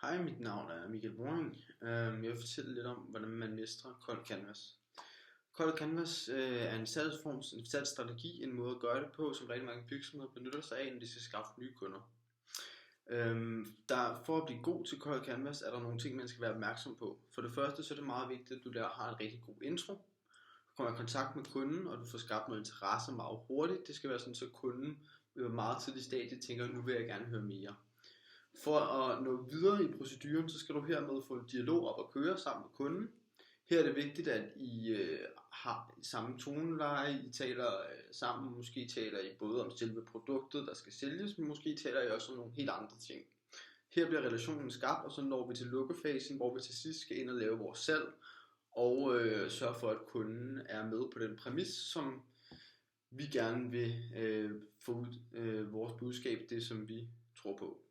Hej, mit navn er Michael Boring. Jeg vil fortælle lidt om, hvordan man mestrer Cold Canvas. Cold Canvas er en salgsform, en salgsstrategi, en måde at gøre det på, som rigtig mange virksomheder benytter sig af, når de skal skaffe nye kunder. For at blive god til Cold Canvas, er der nogle ting, man skal være opmærksom på. For det første så er det meget vigtigt, at du der har en rigtig god intro. Du kommer i kontakt med kunden, og du får skabt noget interesse meget hurtigt. Det skal være sådan, så kunden meget tidligt stadie tænker, nu vil jeg gerne høre mere. For at nå videre i proceduren, så skal du hermed få en dialog op at køre sammen med kunden. Her er det vigtigt, at I har samme toneleje, I taler sammen, måske taler I både om selve produktet, der skal sælges, men måske taler I også om nogle helt andre ting. Her bliver relationen skabt, og så når vi til lukkefasen, hvor vi til sidst skal ind og lave vores salg, og sørge for, at kunden er med på den præmis, som vi gerne vil få ud vores budskab, det som vi tror på.